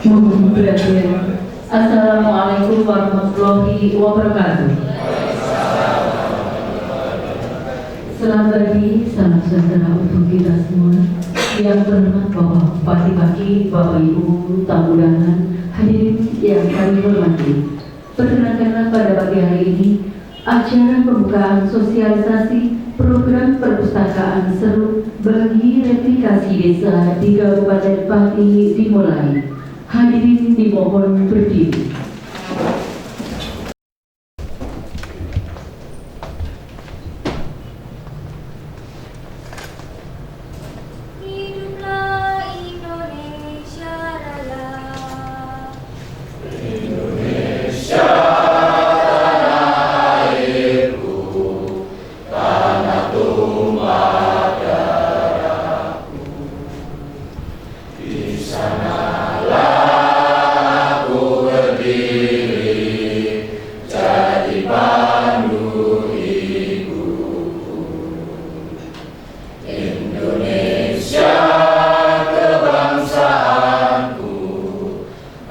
Mohon perhatian. Assalamualaikum warahmatullahi wabarakatuh. Selamat pagi, salam sejahtera untuk kita semua. Yang terhormat Bapak Bupati Pati, Bapak Ibu tamu undangan, hadirin yang kami hormati. Perkenalkanlah pada pagi hari ini acara pembukaan sosialisasi program perpustakaan seru bagi replikasi desa di Kabupaten Pati dimulai. Hadirin dimohon berdiri. Hiduplah Indonesia Raya. Indonesia tanah airku, tanah tumpah darahku. Di sanalah aku berdiri, jadi pandu hidupku. Indonesia kebangsaanku,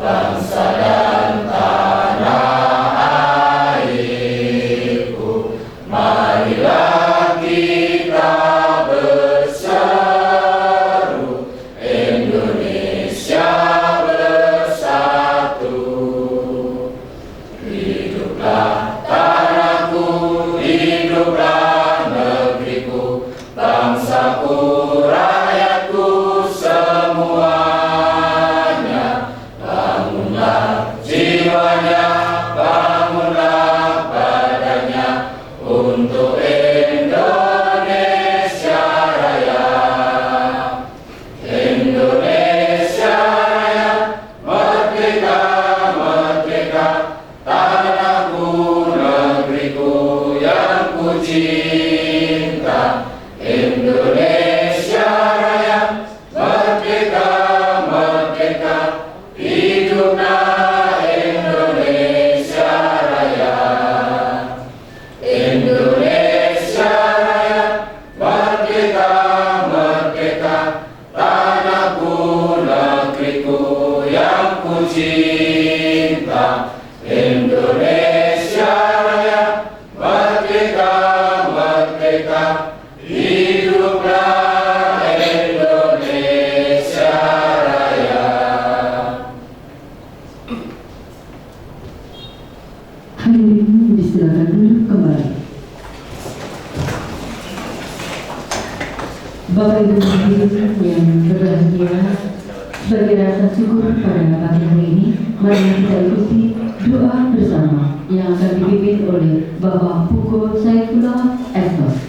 bangsa dan tanah airku. Marilah kita berseru, Indonesia bersatu. Hiduplah tanahku, hiduplah negeriku, bangsaku, rakyatku semuanya. Bangunlah jiwanya, bangunlah badannya untuk Indonesia Raya. Indonesia Raya, merdeka, merdeka, tanahku, negeriku yang ku cinta. Indonesia Raya, merdeka, merdeka, hiduplah Indonesia Raya. Indonesia Raya, merdeka, merdeka, tanahku, negeriku yang ku cinta. Indonesia Raya, merdeka, merdeka, hiduplah Indonesia Raya. Hadirin disilakan duduk kembali. Bapak Ibu hadirin yang berbahagia, sebagai rasa syukur pada pagi hari ini, mari kita ikuti doa bersama yang akan dipimpin oleh Bapak Pugo Saifullah Estos.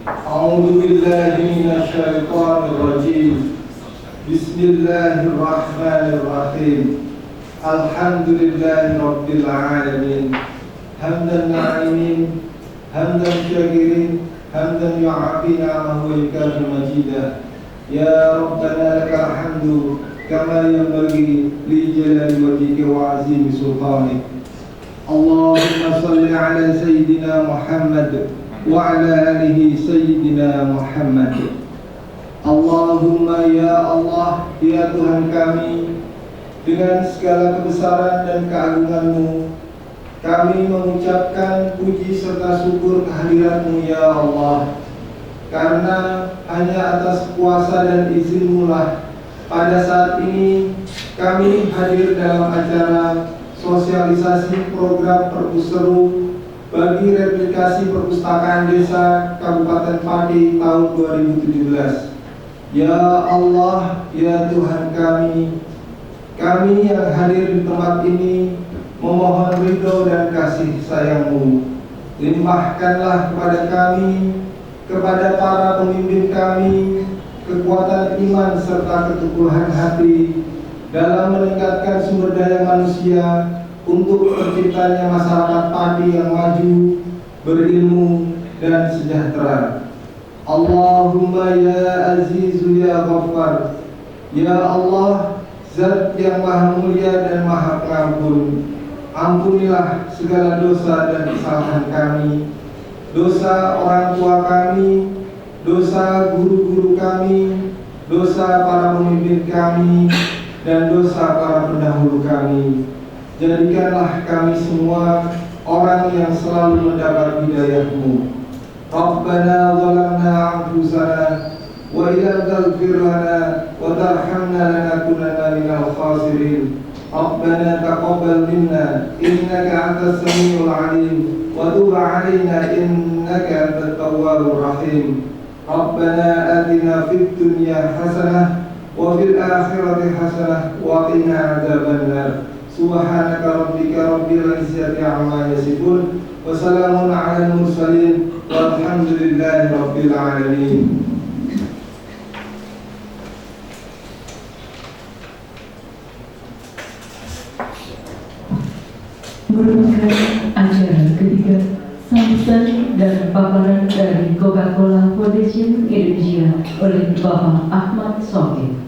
أعوذ بالله من الشيطان الرجيم. بسم الله الرحمن الرحيم. الحمد لله رب العالمين. حمدا ناعمين، حمدا شاكرين، حمدا يعافي نعمه ويكافئ مجيدا. يا ربنا لك الحمد كما ينبغي لجلال وجهك وعظيم سلطانك. اللهم صل على سيدنا محمد وعلى آله سيدنا Muhammad. Allahumma ya Allah, ya Tuhan kami, dengan segala kebesaran dan keagungan-Mu, kami mengucapkan puji serta syukur kehadirat-Mu ya Allah. Karena hanya atas kuasa dan izin-Mu lah pada saat ini kami hadir dalam acara sosialisasi program Perpuseru bagi replikasi perpustakaan desa Kabupaten Pati tahun 2017. Ya Allah, ya Tuhan kami yang hadir di tempat ini memohon ridho dan kasih sayang-Mu. Limpahkanlah kepada kami, kepada para pemimpin kami, kekuatan iman serta keteguhan hati dalam meningkatkan sumber daya manusia untuk terciptanya masyarakat Pati yang maju, berilmu, dan sejahtera. Allahumma ya Azizu ya Ghaffar. Ya Allah, Zat yang maha mulia dan maha pengampun, Ampunilah segala dosa dan kesalahan kami, dosa orang tua kami, dosa guru-guru kami, dosa para pemimpin kami, dan dosa para pendahulu kami. Jadikanlah kami semua orang yang selalu mendapat hidayah-Mu. Rabbana zalamna anfusana wa illam taghfir lana wa tarhamna lanakunanna minal khasirin. Rabbana taqabbal minna innaka antas samiul alim wa tub 'alaina innaka antat tawwabur rahim. Rabbana atina fid dunya hasanah wa fil akhirati hasanah wa qina adzabannar. Subhanaka rabbika rabbil izzati 'amma yasifun wa salamun 'alal mursalin walhamdulillahi rabbil alamin. Merupakan acara ketiga sambutan dan paparan dari Coca-Cola Foundation Indonesia oleh Bapak Ahmad Sokip.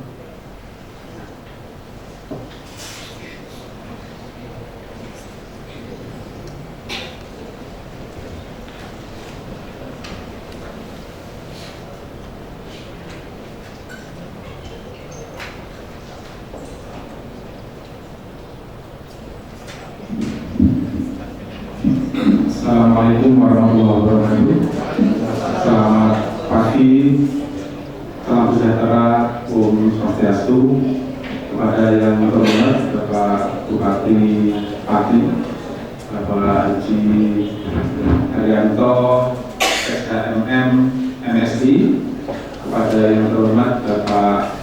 Assalamualaikum warahmatullahi wabarakatuh. Selamat pagi, salam sejahtera, Om Swastiastu. Kepada yang terhormat Bapak Bupati Pati, Bapak Haji Haryanto, SHMM MSI, kepada yang terhormat Bapak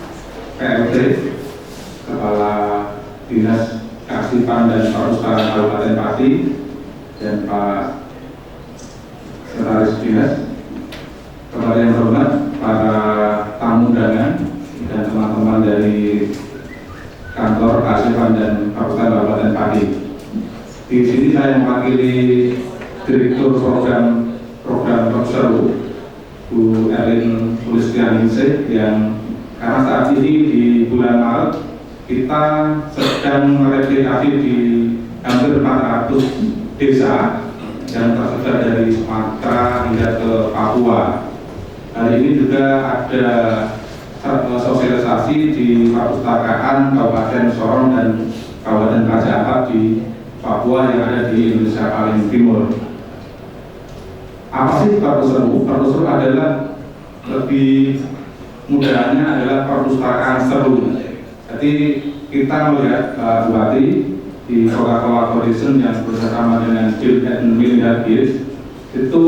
PLT, Kepala Dinas Kearsipan dan Perpustakaan Kabupaten Pati, dan Pak Sekretaris Dinas, kepada yang terhormat para tamu undangan dan teman-teman dari kantor kearsipan dan perpustakaan Kabupaten Pati. Di sini saya mewakili Direktur Program Perseru, Bu Erlin Sulistianingsih, yang karena saat ini di bulan Maret kita sedang mereplikasi di hampir 400 desa yang tersebar dari Sumatera hingga ke Papua. Hari ini juga ada sosialisasi di perpustakaan Kabupaten Sorong dan Kabupaten Raja Ampat di Papua yang ada di Indonesia paling timur. Apa sih Perpuseru? Perpuseru adalah lebih mudahnya adalah perpustakaan seru. Jadi kita melihat Bupati di Coca-Cola Foundation yang bersama dengan Bill and Melinda Gates itu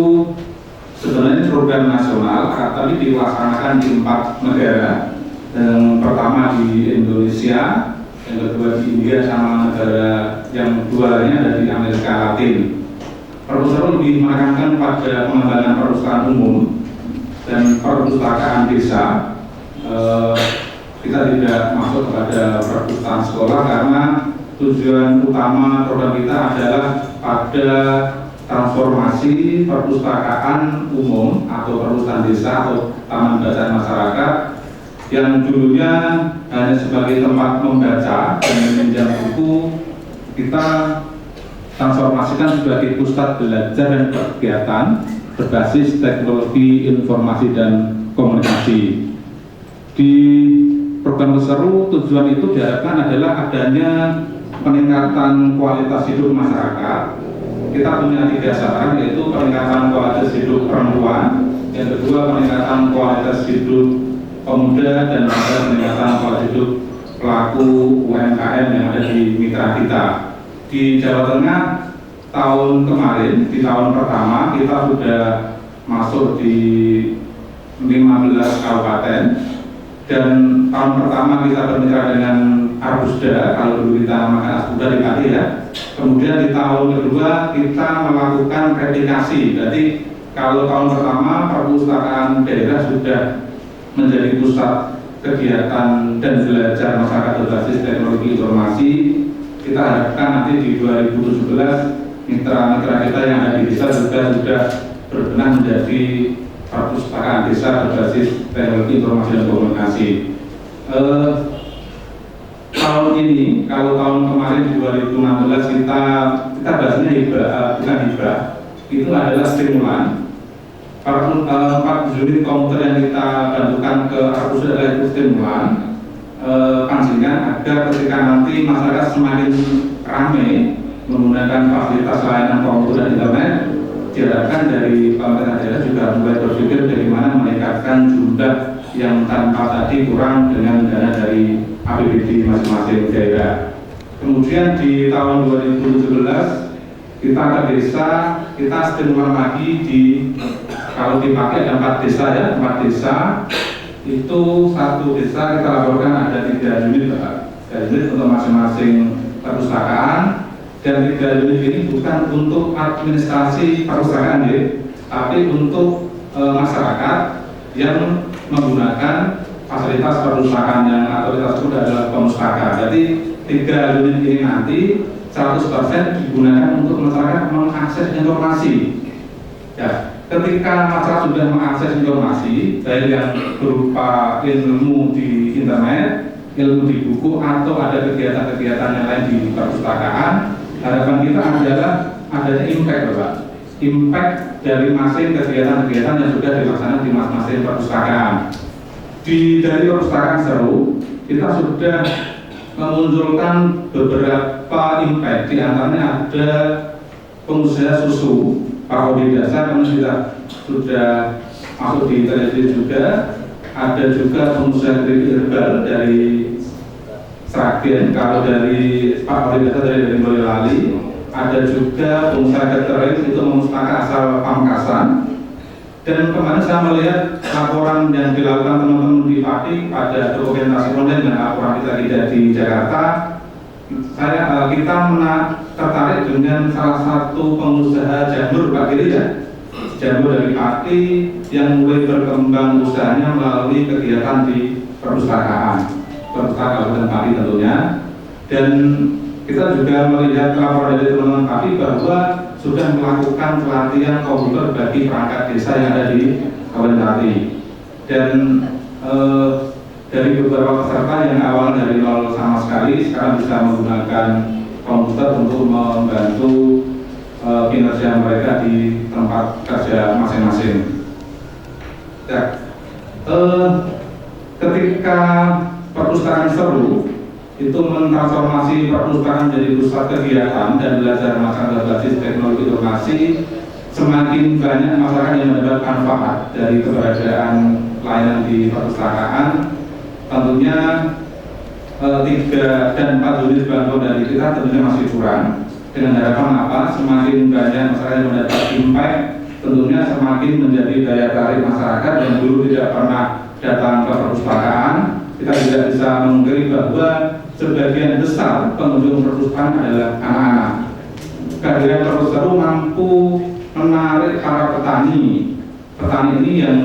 sebenarnya program nasional, tapi dilaksanakan di 4 negara. Yang pertama di Indonesia, yang kedua di India, sama negara yang dua lainnya ada di Amerika Latin. Perpustakaan lebih menekankan pada pengembangan perpustakaan umum dan perpustakaan desa. Kita tidak masuk kepada perpustakaan sekolah karena tujuan utama program kita adalah pada transformasi perpustakaan umum atau perpustakaan desa atau taman bacaan masyarakat yang dulunya hanya sebagai tempat membaca dan meminjam buku, kita transformasikan sebagai pusat belajar dan kegiatan berbasis teknologi informasi dan komunikasi. Di program Perseru tujuan itu diharapkan adalah adanya peningkatan kualitas hidup masyarakat. Kita punya 3 sasaran, yaitu peningkatan kualitas hidup perempuan, yang kedua peningkatan kualitas hidup pemuda, dan ada peningkatan kualitas hidup pelaku UMKM yang ada di mitra kita. Di Jawa Tengah tahun kemarin, di tahun pertama kita sudah masuk di 15 kabupaten, dan tahun pertama kita bermitra dengan Arbusda, kalau dulu kita namakan Arbusda di Pati ya. Kemudian di tahun kedua kita melakukan replikasi. Jadi kalau tahun pertama perpustakaan daerah sudah menjadi pusat kegiatan dan belajar masyarakat berbasis teknologi informasi, kita harapkan nanti di 2017 mitra-mitra kita yang ada di desa juga sudah berbenah menjadi perpustakaan desa berbasis teknologi informasi dan komunikasi. tahun ini, kalau tahun kemarin di 2016 kita bahasnya bukan hibah, itu adalah stimulan. 4 unit komputer yang kita bantukan ke Arus adalah itu stimulan, pancingan agar ketika nanti masyarakat semakin ramai menggunakan fasilitas layanan komputer dan internet, diharapkan dari pemerintah daerah juga mulai berpikir bagaimana meningkatkan jumlah yang tanpa tadi kurang dengan dana dari APBD masing-masing daerah. Kemudian di tahun 2017 kita ke desa, kita stimulan lagi kalau dipakai ada 4 desa ya, 4 desa itu satu desa kita laporkan ada 3 unit, 3 unit untuk masing-masing perpustakaan. Dan 3 unit ini bukan untuk administrasi perpustakaan ya, tapi untuk masyarakat yang menggunakan fasilitas perpustakaan yang otoritas tersebut adalah pemustaka. Jadi 3 unit ini nanti 100% digunakan untuk masyarakat mengakses informasi. Ya, ketika masyarakat sudah mengakses informasi, baik yang berupa ilmu di internet, ilmu di buku, atau ada kegiatan-kegiatan yang lain di perpustakaan, harapan kita adalah adanya impact, Bapak. Impact dari masing kegiatan-kegiatan yang sudah dilaksanakan di masing-masing perpustakaan. Dari perpustakaan seru, kita sudah memunculkan beberapa impact. Di antaranya ada pengusaha susu, parodi dasar, kemudian sudah masuk di televisi juga. Ada juga pengusaha herbal dari Sragen, kalau dari parodi dasar dari Boyolali. Ada juga pengusaha catering itu pemustaka asal Pamekasan. Dan kemarin saya melihat laporan yang dilakukan teman-teman di Pati pada dokumentasi online dan laporan kita di Jakarta. Kita tertarik dengan salah satu pengusaha jamur, Pak Giri ya, jamur dari Pati yang mulai berkembang usahanya melalui kegiatan di perpustakaan Kabupaten Pati tentunya. Dan kita juga melihat laporan dari teman-teman Pati bahwa sudah melakukan pelatihan komputer bagi perangkat desa yang ada di Kabupaten Pati. Dan dari beberapa peserta yang awal dari nol sama sekali sekarang bisa menggunakan komputer untuk membantu kinerja mereka di tempat kerja masing-masing. Ya, ketika perpustakaan seru itu mentransformasi perpustakaan menjadi pusat kegiatan dan belajar masyarakat berbasis teknologi informasi, semakin banyak masyarakat yang mendapat manfaat dari keberadaan layanan di perpustakaan. Tentunya 3 dan 4 unit bantuan dari kita tentunya masih kurang. Dengan harapan apa? Semakin banyak masyarakat yang mendapat impact, tentunya semakin menjadi daya tarik masyarakat yang dulu tidak pernah datang ke perpustakaan. Kita tidak bisa mengingkari bahwa sebagian besar pengunjung perpustakaan adalah anak-anak. Kehadiran perpustakaan mampu menarik para petani. Petani ini yang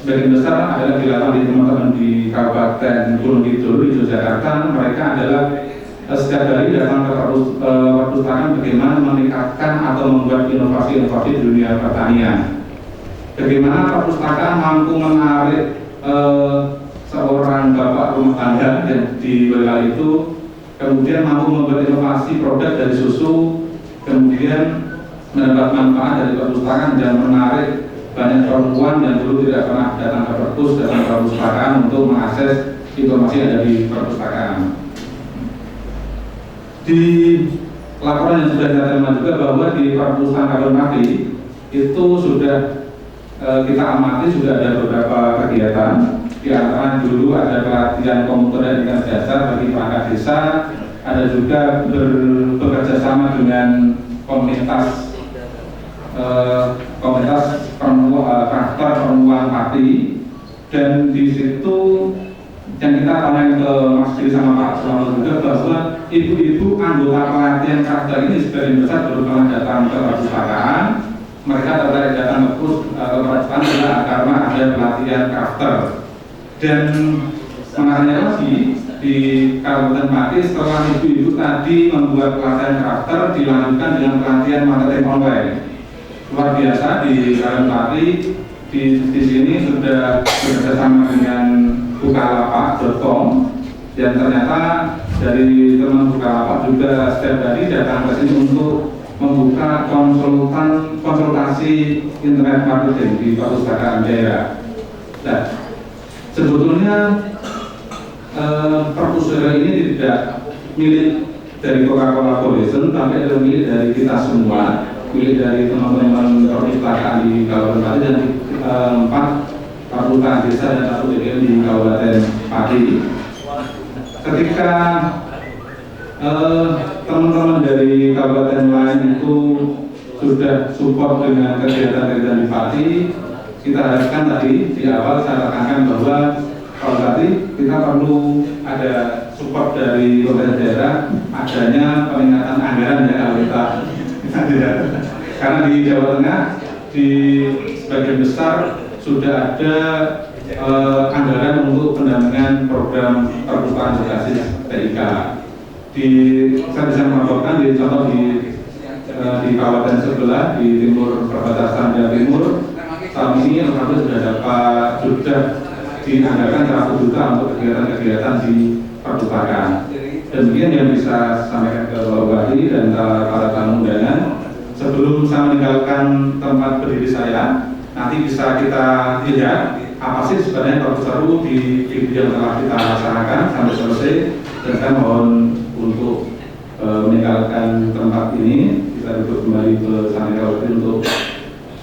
sebagian besar adalah dilakukan di teman-teman di Kabupaten Gunung Kidul di Yogyakarta. Mereka adalah setiap hari datang ke perpustakaan bagaimana meningkatkan atau membuat inovasi-inovasi di dunia pertanian. Bagaimana perpustakaan mampu menarik seorang bapak rumah tangga yang di wilayah itu, kemudian mampu membuat inovasi produk dari susu, kemudian mendapat manfaat dari perpustakaan dan menarik banyak perempuan yang dulu tidak pernah datang ke perpus, datang ke perpustakaan untuk mengakses informasi yang ada di perpustakaan. Di laporan yang sudah saya terima juga bahwa di perpustakaan Kabupaten Pati itu sudah kita amati sudah ada beberapa kegiatan. Di antara dulu ada pelatihan komputer dan internet dasar bagi perangkat desa, ada juga bekerja sama dengan komunitas krafter perempuan Pati, dan di situ yang kita tanyakan ke Mas Giri sama Pak Sumarno juga bahwa ibu-ibu anggota pelatihan krafter ini sebagian besar belum pernah datang ke perpustakaan. Mereka tertarik datang ke perpustakaan karena ada pelatihan krafter. Dan menariknya lagi di Kabupaten Pati setelah ibu-ibu tadi membuat pelatihan krafter dilanjutkan dengan pelatihan marketing online. Luar biasa di Kabupaten Pati di sini sudah bekerjasama dengan bukalapak.com dan ternyata dari teman Bukalapak juga setiap hari datang ke sini untuk membuka konsultasi internet marketing di perpustakaan daerah. Nah, sebetulnya perpustakaan ini tidak milik dari Coca-Cola Foundation, tapi adalah milik dari kita semua, milik dari teman-teman perpustakaan di Kabupaten Pati dan 4 perpustakaan desa dan 1 DPM di Kabupaten Pati. Ketika teman-teman dari kabupaten lain itu sudah support dengan kegiatan-kegiatan di Pati, kita harapkan tadi di awal saya tekankan bahwa kalau tadi kita perlu ada support dari pemerintah daerah, adanya peningkatan anggaran ya kalau kita karena di Jawa Tengah di sebagian besar sudah ada anggaran untuk pendampingan program perpustakaan berbasis TIK. Saya bisa melaporkan di contoh di kawasan sebelah di timur perbatasan Jawa Timur tahun ini alhamdulillah sudah dianggarkan 100 juta untuk kegiatan-kegiatan di perpustakaan. Demikian yang bisa sampaikan ke Bapak Bupati dan para tamu undangan. Sebelum saya meninggalkan tempat berdiri saya, nanti bisa kita lihat apa sih sebenarnya perpustakaan di video yang telah kita laksanakan sampai selesai. Dan saya mohon untuk meninggalkan tempat ini, kita duduk kembali ke Sanegawati untuk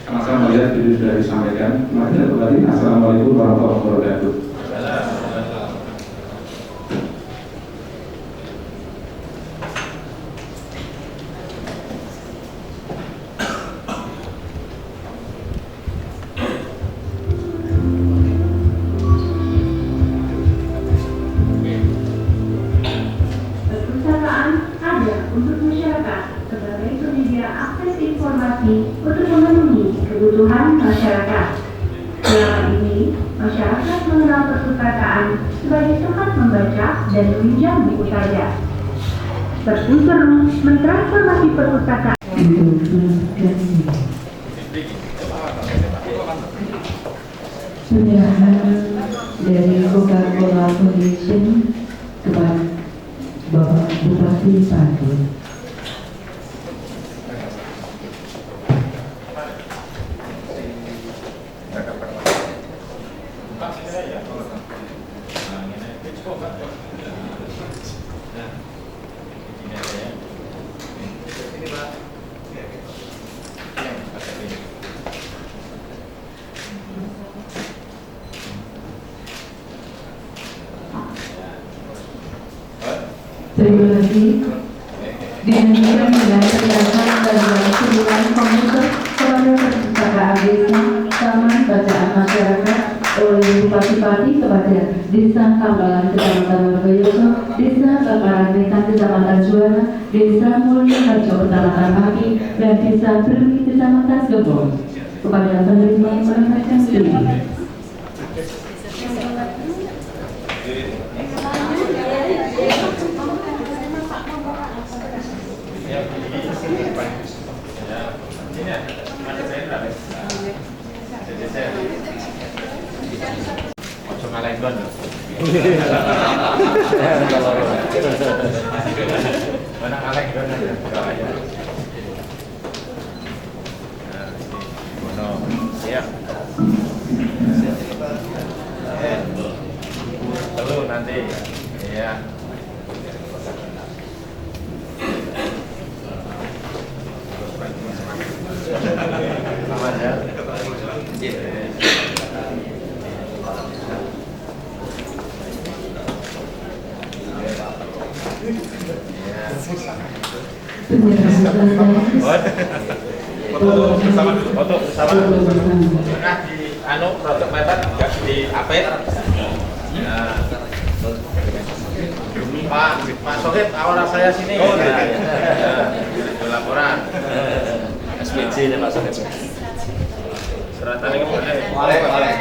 sama-sama melihat video sudah disampaikan. Terima kasih Bapak Bupati. Assalamualaikum warahmatullahi wabarakatuh. Untuk memenuhi kebutuhan masyarakat. Selama ini, masyarakat mengenal perpustakaan sebagai tempat membaca dan meminjam buku saja. Perlu mentransformasi perpustakaan. Penyerahan dari Coca-Cola Foundation kepada Bapak Bupati Pati. Terima kasih. Dinamika dengan penjelasan dari 9 komputer kepada perpustakaan desa, taman bacaan masyarakat oleh Bupati Pati kepada Desa Kambalan Kecamatan Wargayoso, Desa Bakaran Wetan Kecamatan Juara, Desa Mulya Harjo Kecamatan Pati, dan Desa Bermi Kecamatan Gebong. Kepada penerima menempatkan diri. Nanti ya. Aman ya. Foto bersama dulu. Foto bersama. Tengah di anu rotok mepet enggak di apet. Ya. Pak Sohib, awal saya sini. Oh, ya. Laporan. SPJ ya Pak Sohib. Seratan ini boleh. Boleh.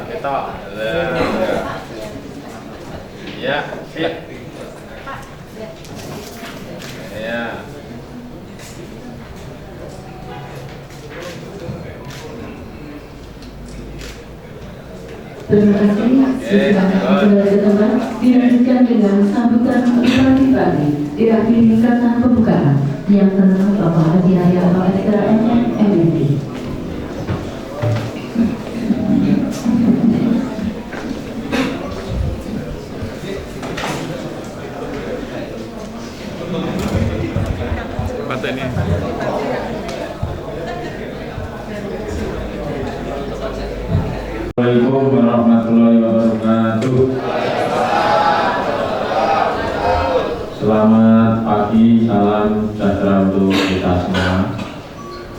Kita. Ya, siap. Ya. Terima kasih. Saudara teman dilanjutkan dengan sambutan pagi-pagi diakhiri kata pembukaan yang terhormat Bapak Haji Yahya Mahendra MMD. Assalamualaikum warahmatullahi wabarakatuh. Selamat pagi, salam sejahtera untuk kita semua.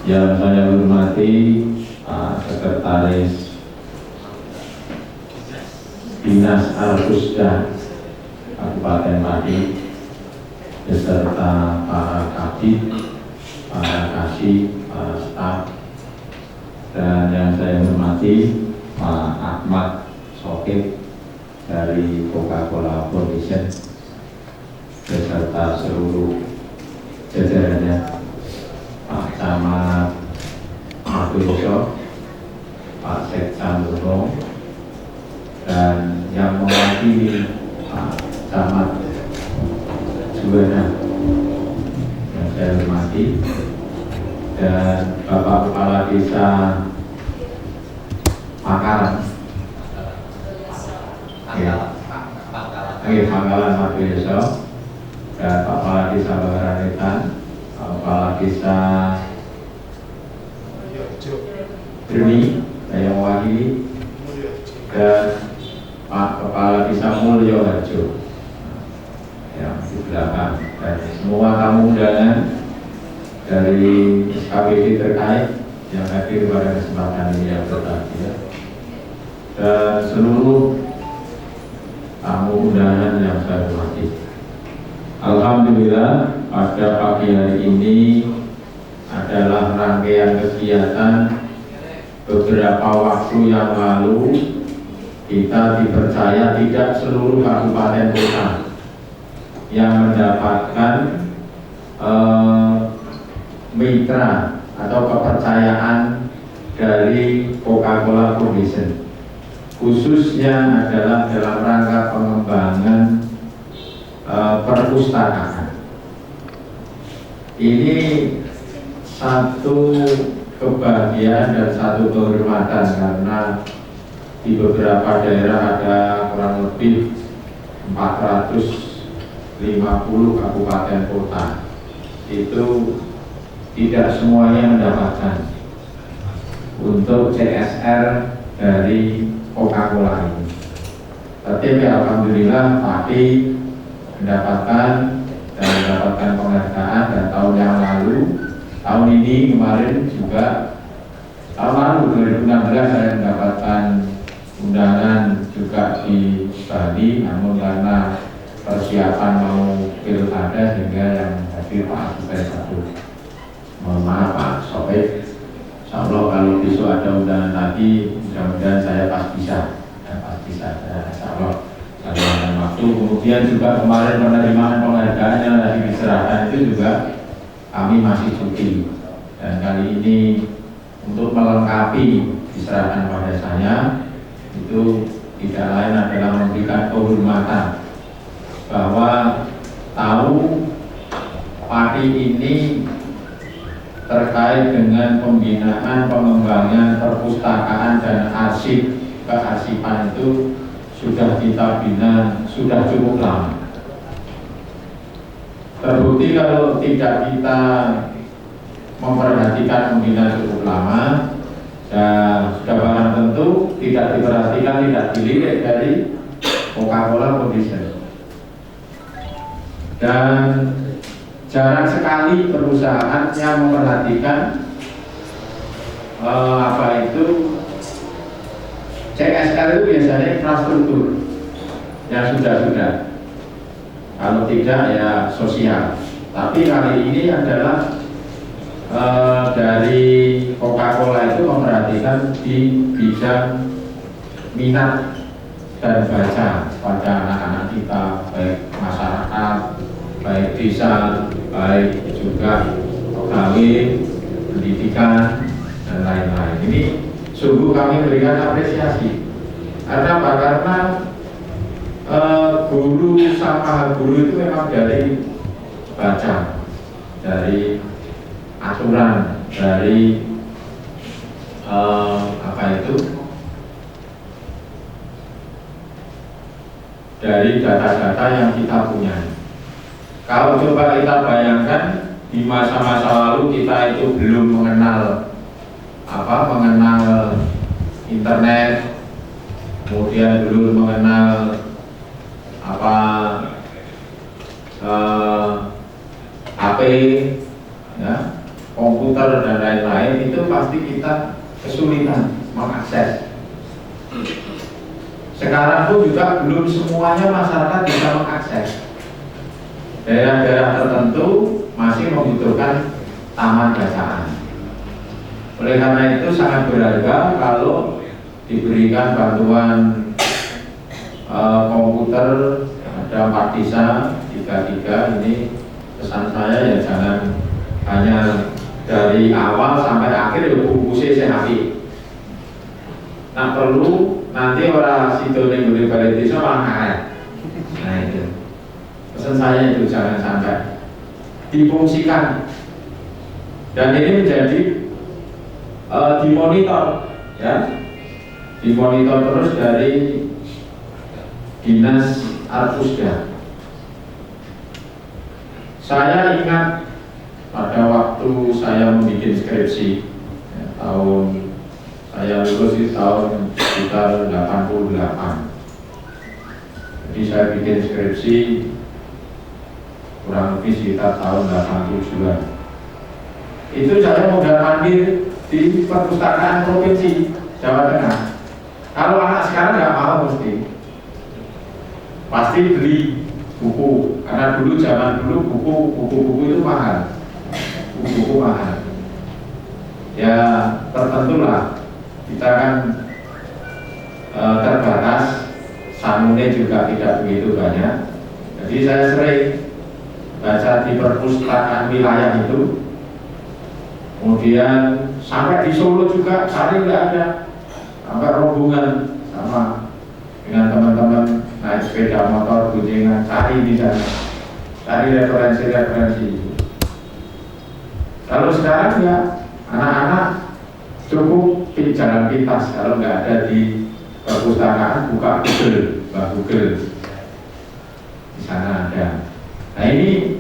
Yang saya hormati Pak Sekretaris Dinas Al-Pusda Kabupaten Pati beserta para kadit, para kasih, para staf, dan yang saya hormati Pak Ahmad Sokip dari Coca-Cola Foundation beserta seluruh jajarannya, Pak Camat Abdulso, Pak Sekcan Luno, dan yang mewakili Pak Camat Juwana yang saya hormati, dan Bapak Kepala Desa Pangkalan, Pangkalan Margoyoso, dan Pak Kepala Desa Bangaranetan, Pak Kepala Desa Bruni yang mewakili, dan Pak Kepala Desa Mulyoharjo yang di belakang, dan semua tamu undangan dari SKPD terkait yang hadir pada kesempatan ini yang berbahagia, dan seluruh tamu undangan yang saya hormati. Alhamdulillah, pada pagi hari ini adalah rangkaian kegiatan beberapa waktu yang lalu kita dipercaya tidak seluruh kabupaten kota yang mendapatkan mitra atau kepercayaan dari Coca-Cola Foundation, khususnya adalah dalam rangka pengembangan perpustakaan. Ini satu kebahagiaan dan satu kehormatan karena di beberapa daerah ada kurang lebih 450 kabupaten kota, itu tidak semuanya mendapatkan untuk CSR dari Coca-Cola ini. Tetapi alhamdulillah Pati mendapatkan penghargaan, dan tahun yang lalu, tahun ini kemarin juga, tahun lalu 2016 saya mendapatkan undangan juga di Bali, namun karena persiapan mau pilkada sehingga yang hadir Pak Asisten satu. Mohon maaf Pak Sopik, insya Allah kalau besok ada undangan lagi, mudah-mudahan saya pas bisa, insya Allah ada waktu. Kemudian juga kemarin penerimaan penghargaan yang tadi diserahkan itu juga kami masih cuti, dan kali ini untuk melengkapi diserahkan pada saya itu tidak lain adalah memberikan kehormatan bahwa tahu Pati ini terkait dengan pembinaan, pengembangan perpustakaan dan arsip kearsipan itu sudah kita bina sudah cukup lama. Terbukti kalau tidak kita memperhatikan pembinaan cukup lama, dan sudah barang tentu tidak diperhatikan, tidak dilirik dari Coca-Cola Foundation. Dan jarang sekali perusahaan yang memperhatikan CSR itu biasanya infrastruktur yang sudah. Kalau tidak ya sosial. Tapi kali ini adalah dari Coca-Cola itu memperhatikan di bidang minat dan baca pada anak-anak kita, baik masyarakat, baik desa, baik juga pegawai, pendidikan, dan lain-lain. Ini sungguh kami berikan apresiasi Karena apa? Karena guru sama guru itu memang dari baca, dari aturan, dari dari data-data yang kita punya. Kalau coba kita bayangkan di masa-masa lalu kita itu belum mengenal internet, kemudian belum mengenal HP, ya, komputer dan lain-lain, itu pasti kita kesulitan mengakses. Sekarang pun juga belum semuanya masyarakat bisa mengakses. Daerah-daerah tertentu masih membutuhkan taman bacaan. Oleh karena itu sangat berharga kalau diberikan bantuan komputer, ada 4 desa, 3 ini pesan saya ya jangan hanya dari awal sampai akhir ya bungkusnya sehapi. Nah perlu nanti orang situ nih boleh balik desa malah ngaret. Nah itu pesan saya itu jangan sampai difungsikan, dan ini menjadi dimonitor, ya, dimonitor terus dari Dinas Arpusda. Saya ingat pada waktu saya membuat skripsi, ya, saya lulus di tahun sekitar 88. Jadi saya bikin skripsi kurang lebih sekitar tahun 87-an. Itu saya mondar-mandir di perpustakaan provinsi Jawa Tengah. Kalau anak sekarang nggak mau pasti beli buku, karena dulu zaman dulu buku-buku itu mahal, buku-buku mahal. Ya tertentulah kita kan terbatas, sangunnya juga tidak begitu banyak. Jadi saya sering baca di perpustakaan wilayah itu. Kemudian sampai di Solo juga sering nggak ada, sampai rombongan sama dengan teman-teman naik sepeda motor gunjingan cari di sana, cari referensi. Kalau sekarang ya anak-anak cukup di jalan pintas, kalau nggak ada di perpustakaan buka Google, di sana ada. Nah ini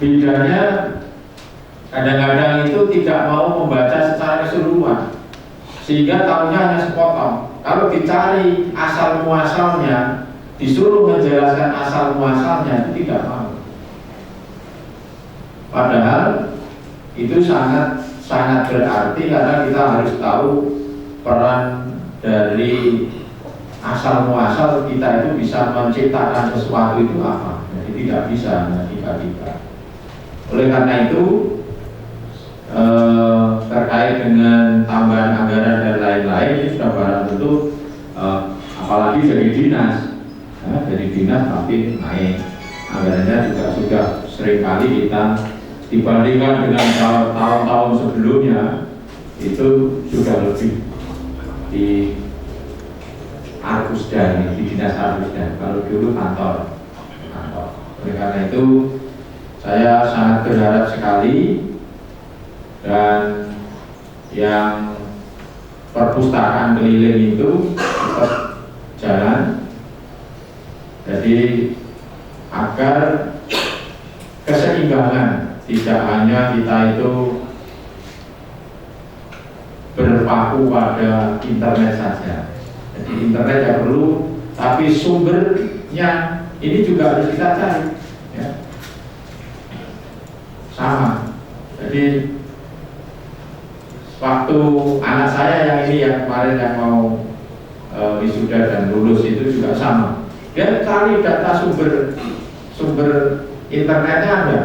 bedanya, kadang-kadang itu tidak mau membaca secara keseluruhan, sehingga tahunya hanya sepotong. Kalau dicari asal muasalnya, disuruh menjelaskan asal muasalnya, itu tidak mau. Padahal itu sangat berarti, karena kita harus tahu peran dari asal muasal kita itu bisa menciptakan sesuatu itu apa. Jadi tidak bisa hanya tiba-tiba. Oleh karena itu terkait dengan tambahan anggaran dan lain-lain, ini sudah barang tentu, apalagi dari dinas, ya, dari dinas pasti naik anggarannya juga sudah seringkali kita dibandingkan dengan tahun-tahun sebelumnya itu sudah lebih di Arpusda, di dinas Arpusda. Kalau dulu kantor. Oleh karena itu saya sangat berharap sekali, dan yang perpustakaan keliling itu tetap jalan. Jadi agar keseimbangan, tidak hanya kita itu berpaku pada internet saja. Jadi internet tidak perlu, tapi sumbernya ini juga harus kita cari, ya. Sama. Jadi waktu anak saya yang ini yang kemarin yang mau wisuda dan lulus itu juga sama. Dia cari data sumber internetnya ada,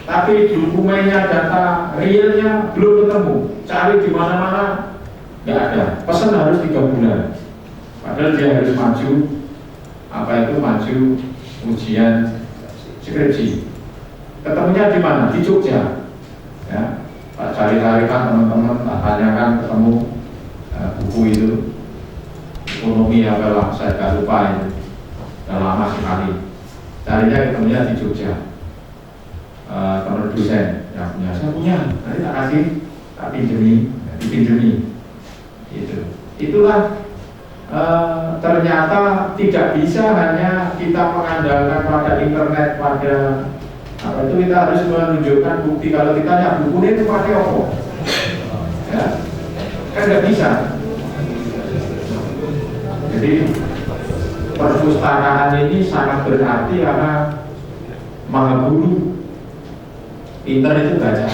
tapi dokumennya, data realnya belum ketemu. Cari di mana-mana nggak ada. Pesan harus 3 bulan. Padahal dia harus maju maju ujian skripsi. Ketemunya di mana? Di Jogja. Ya. Pak cari-carikan teman-teman, tanyakan ketemu buku itu ekonomi apalah, saya nggak lupa itu, udah lama sekali. Carinya ketemunya di Jogja, produsen yang punya, saya punya, nanti tak kasih, tak dipinjemi, gitu. Itulah ternyata tidak bisa hanya kita mengandalkan pada internet, pada apa itu, kita harus menunjukkan bukti kalau kita punya buku itu pakai apa, ya, kan nggak bisa. Jadi perpustakaan ini sangat berarti karena maha guru. Pinter itu baca.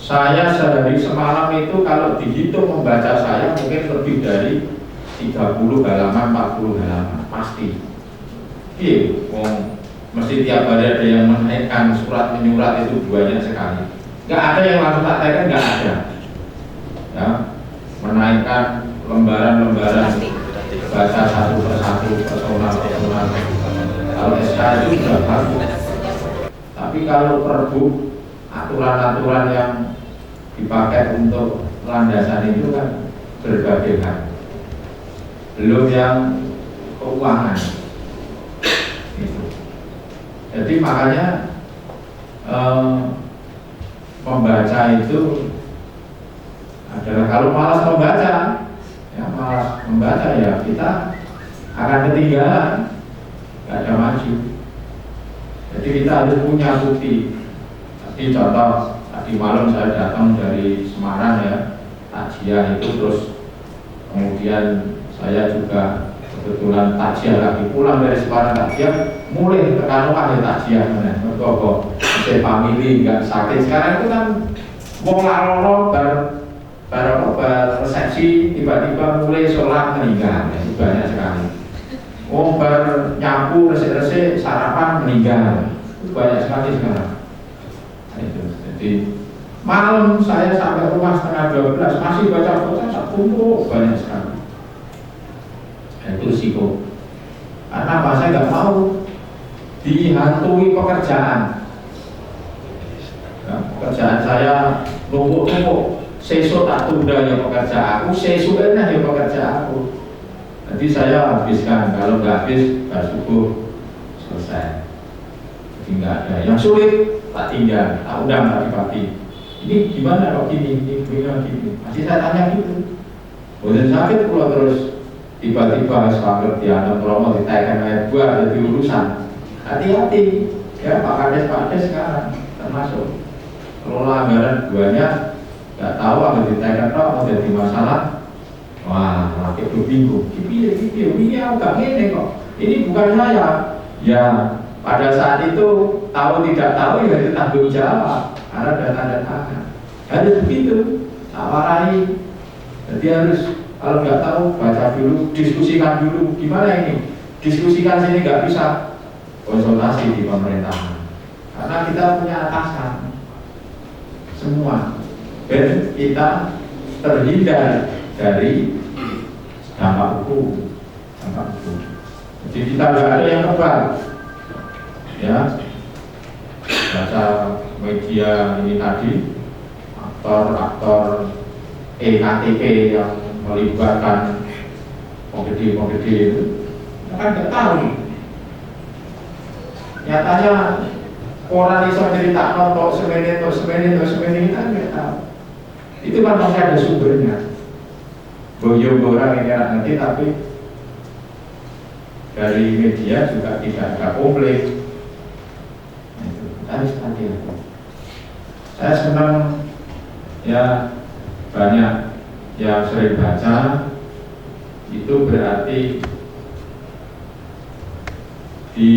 Saya sehari semalam itu kalau dihitung membaca saya mungkin lebih dari 30 halaman, 40 halaman pasti. Iya, mesti tiap hari ada yang menaikkan surat menyurat itu banyak sekali. Nggak ada yang langsung tak tekan, nggak ada. Ya, menaikkan lembaran-lembaran, baca satu persatu, personal. Kalau SK itu sudah bagus. Tapi kalau perbu, aturan-aturan yang dipakai untuk landasan itu kan berbagai hal. Belum yang keuangan. Gitu. Jadi makanya membaca itu adalah, kalau malas membaca ya kita akan ketinggalan, nggak ada maju. Jadi kita harus punya bukti. Tadi contoh, tadi malam saya datang dari Semarang ya, takjiah itu, terus kemudian saya juga kebetulan takjiah lagi pulang dari Semarang takjiah, mulai tekan ada takjiah mana, mereka saya family nggak sakit. Sekarang itu kan mau ngalolo resepsi, tiba-tiba mulai sholat meninggal, itu banyak sekali. Nyapu resik-resik sarapan meninggal, itu banyak sekali sekarang. Itu. Jadi malam saya sampai rumah setengah 12 masih baca tumpuk banyak sekali. Itu risiko. Karena apa? Saya nggak mau dihantui pekerjaan. Nah, pekerjaan saya numpuk-numpuk, sesuk tak tunda ya pekerjaan aku, sesuknya ya pekerjaan aku. Jadi saya habiskan, kalau nggak habis bar subuh selesai. Jadi nggak ada yang sulit, tak tinggal, tak undang pagi-pagi. Ini gimana kok gini, gini. Masih saya tanya gitu. Bosan sakit pula terus tiba-tiba sampai dianggap promo ditaikkan air buah jadi urusan. Hati-hati ya Pak Kades sekarang termasuk kelola anggaran buahnya nggak tahu apa ditaikkan promo jadi masalah. Wah, laki itu bingung. Ini agak gini kok. Ini bukan saya. Ya, pada saat itu tahu tidak tahu ya itu tanggung jawab. Karena ada tanda tangan. Harus begitu. Awalai. Jadi harus, kalau nggak tahu baca dulu, diskusikan dulu. Gimana ini? Diskusikan sini nggak bisa konsultasi di pemerintahan. Karena kita punya atasan semua. Dan kita terhindar dari dampak hukum. Jadi kita nggak ada yang kebal, ya. Baca media ini tadi, aktor EKTP yang melibatkan penggede itu, kan nggak tahu. Nyatanya orang iso cerita nonton semene kita nggak tahu. Itu kan masih ada sumbernya. Boyong orang yang nanti, tapi dari media juga tidak ada komplain. Harus hati-hati. Saya senang ya, banyak yang sering baca, itu berarti di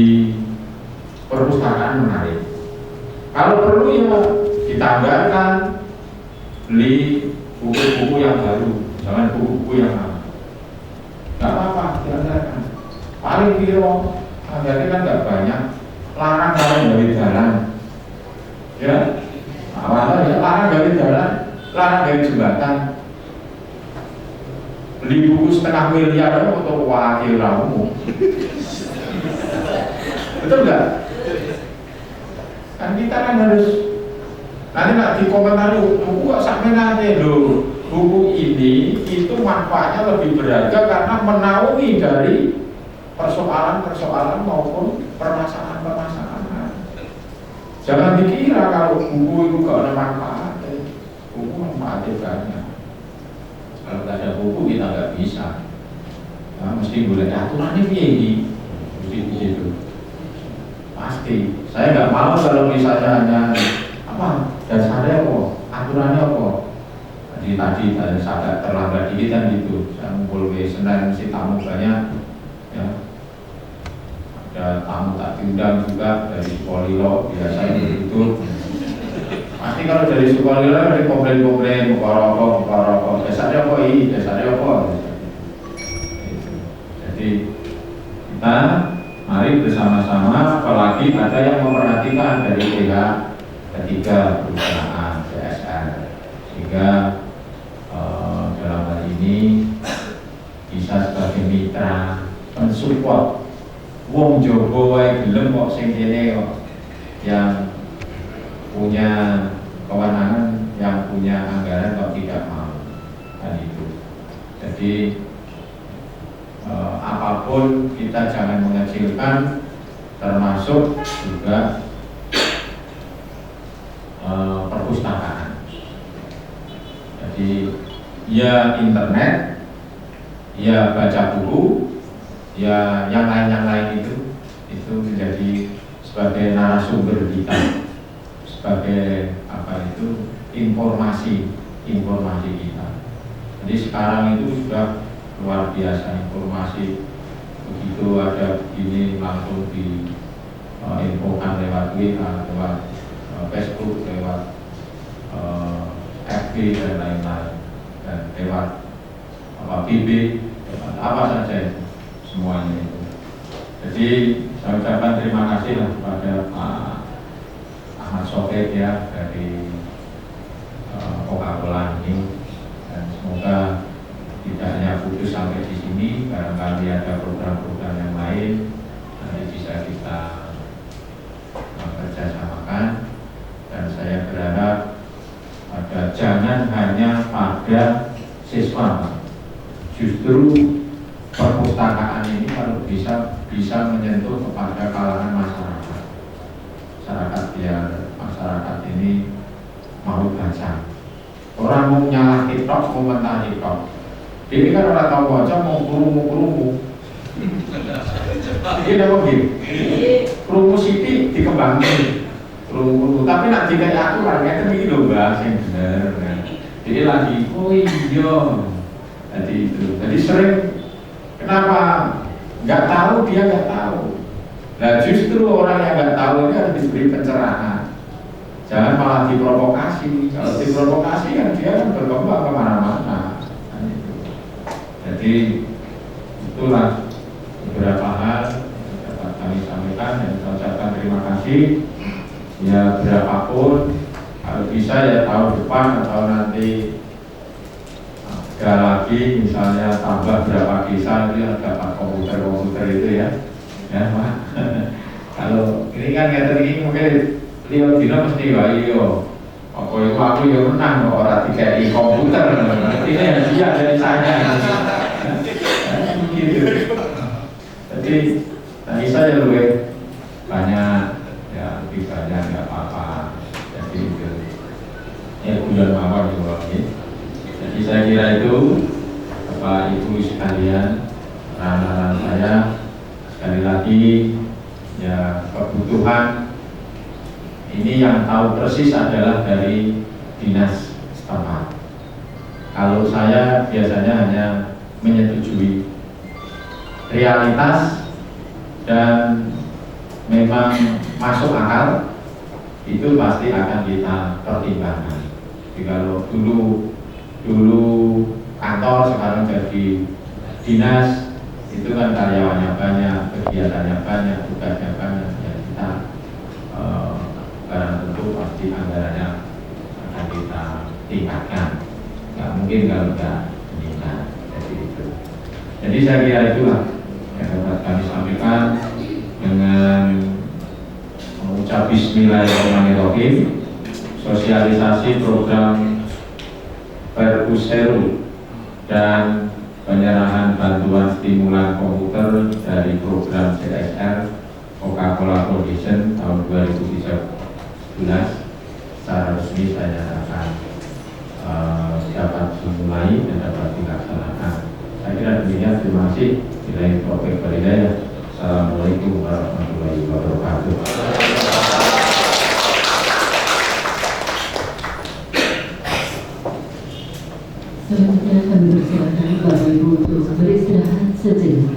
perpustakaan menarik. Kalau perlu ya ditambahkan, beli buku-buku yang baru. Jangan buku-buku yang lama. Nggak apa-apa, diantarkan. Paling biro, anggarannya kan nggak banyak. Larang kalau dari jalan, ya. Awalnya ya larang dari jalan, larang dari jembatan. Beli buku 500 miliar untuk wakil ramu. Betul nggak? Kan kita kan harus nanti nak dikomentari, buku kok sampai nanti loh. buku ini itu manfaatnya lebih berharga karena menaungi dari persoalan-persoalan maupun permasalahan-permasalahan. Jangan dikira kalau buku itu gak ada manfaat. Buku manfaatnya banyak. Kalau tidak ada buku kita nggak bisa. Nah, mesti boleh aturannya piye mesti begitu. Pasti. Saya nggak mau kalau misalnya hanya apa dasarnya apa, aturannya apa. Tadi saya terlambat dikit kan gitu. Saya ngumpul ke Senin mesti tamu banyak, ya. Ada tamu tak diundang juga dari Sukolilo, biasa begitu. Pasti kalau dari Sukolilo ada komplain-komplain, muka-rokok, dasarnya apa ini, dasarnya apa. Jadi kita mari bersama-sama, apalagi ada yang memperhatikan dari pihak ketiga perusahaan CSR, sehingga dalam hal ini bisa sebagai mitra mensupport wong jowo wae gelem kok sing kene kok yang punya kewenangan, yang punya anggaran kok tidak mau, kan itu. Jadi apapun kita jangan mengecilkan, termasuk juga perpustakaan. Jadi ya internet, ya baca buku, ya yang lain itu menjadi sebagai narasumber kita, sebagai apa itu informasi kita. Jadi sekarang itu sudah luar biasa informasi, begitu ada begini langsung di infokan lewat Twitter, lewat Facebook, lewat FB dan lain-lain, dan lewat BB, lewat apa saja itu, semuanya itu. Jadi saya ucapkan terima kasih lah kepada Pak Ahmad Sofiq ya dari Coca-Cola ini, dan semoga tidak hanya putus sampai di sini, barangkali ada program-program yang lain nanti bisa kita kerjasamakan. Dan saya berharap jangan hanya pada siswa, justru perpustakaan ini kalau bisa menyentuh kepada kalangan masyarakat biar masyarakat ini mau baca. Orang mau nyalah TikTok, mau mentah TikTok. Ini kan orang tahu baca mau kerungu. Ini apa gitu? Kerungu siti dikembangin. Tapi nak jika aturan kan itu bahasa yang benar. Jadi lagi, oh iya. Jadi sering kenapa nggak tahu dia nggak tahu. Nah justru orang yang nggak tahu ini harus diberi pencerahan. Jangan malah diprovokasi. Kalau diprovokasi kan dia kan berkembang kemana-mana. Jadi itulah beberapa hal yang dapat kami sampaikan dan saya ucapkan terima kasih. Ya berapapun, kalau bisa ya tahun depan atau nanti ada lagi misalnya tambah berapa desa itu yang dapat komputer itu ya Pak. Kalau ini kan ini mungkin Leo Dino mesti iyo apa itu aku yang menang kok orang dikai komputer ini yang dia dari saya gitu. Jadi tadi saya lebih banyak ya, lebih banyak nggak apa-apa. Jadi itu ya bulan mawar juga ini. Jadi saya kira itu Bapak Ibu sekalian, saran-saran saya sekali lagi ya, kebutuhan ini yang tahu persis adalah dari dinas setempat. Kalau saya biasanya hanya menyetujui realitas dan memang masuk akal, itu pasti akan kita pertimbangkan. Jadi kalau dulu kantor, sekarang jadi dinas, itu kan karyawannya banyak, kegiatannya banyak, tugasnya banyak, ya kita barang tentu pasti anggarannya akan kita tingkatkan. Nggak mungkin kalau tidak meningkat. Jadi saya kira itulah yang dapat kami sampaikan dengan mengucap Bismillahirrahmanirrahim. Sosialisasi program Perpuseru dan penyerahan bantuan stimulan komputer dari program CSR Coca-Cola Foundation tahun 2013 secara resmi saya nyatakan dapat dimulai dan dapat dilaksanakan. Saya kira demikian, terima kasih. Billahi taufiq wal hidayah. Assalamualaikum warahmatullahi wabarakatuh. Selanjutnya kami persilakan Bapak Ibu untuk beristirahat sejenak.